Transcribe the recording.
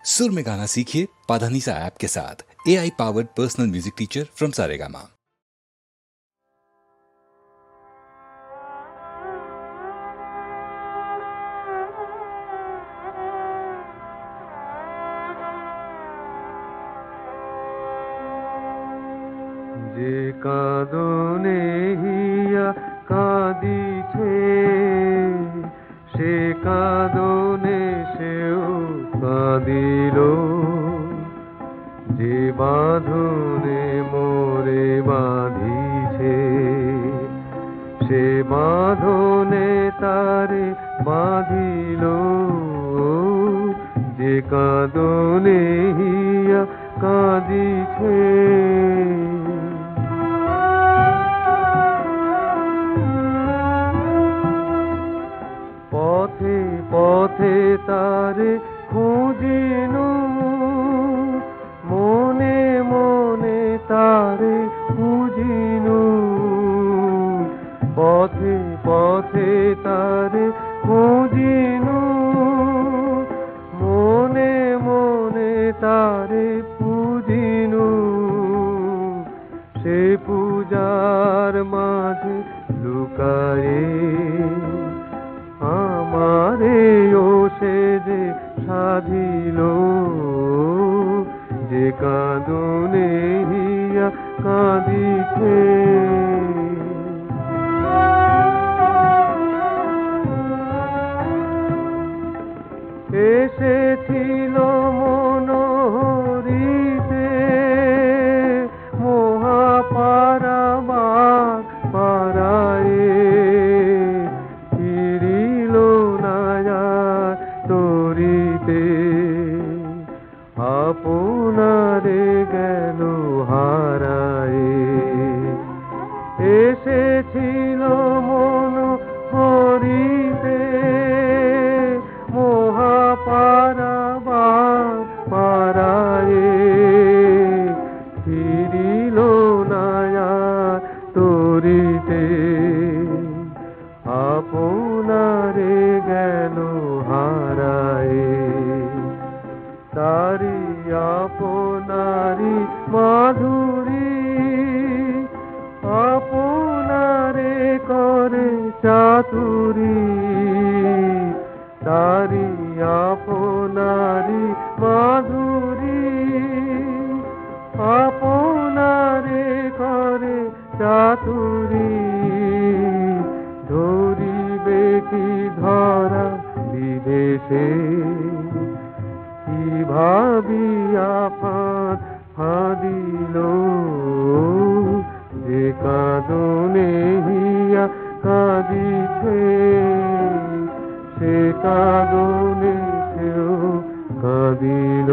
सुर में गाना सीखिए पाधानीसा ऐप के साथ। AI powered personal music teacher from Saregama. যে কাঁদনে হিয়া কাঁদিছে সে কাঁদনে সেও কাঁদিল, যে বাঁধনে মোরে বাঁধিছে সে বাঁধনে তারে বাঁধিল, যে কাঁদনে হিয়া কাঁদিছে। পথে পথে তারে খুঁজিনু, মনে মনে তারে খুঁজিনু, পথে পথে তারে খুঁজিনু, মনে মনে তারে পুজিনু, সে পূজার মাঝে লুকায়ে আমারে ও সে যে সাধিল, যে কাঁদনে হিয়া কাঁদিছে। এসেছিল মনোহরিতে মহাপারাবার পারায়ে, ফিরিল না আর তরিতে, আপনারে গেল হারায়ে। এসেছিল মনোহরিতে মহাপারাবার পারায়ে, ফিরিল না আর তরিতে, আপনারে গেল হারায়ে। তারি আপনারি মাধুরী আপনারে করে চাতুরী, তারি আপনারি মাধুরী আপনারে করে চাতুরী, ধরিবে কি ধরা বিদেশে, কি ভাবিয়া ফাঁদ ফাঁদিল, যে কাঁদনে হিয়া কাঁদিছে সে কাঁদনে সেও কাঁদিল।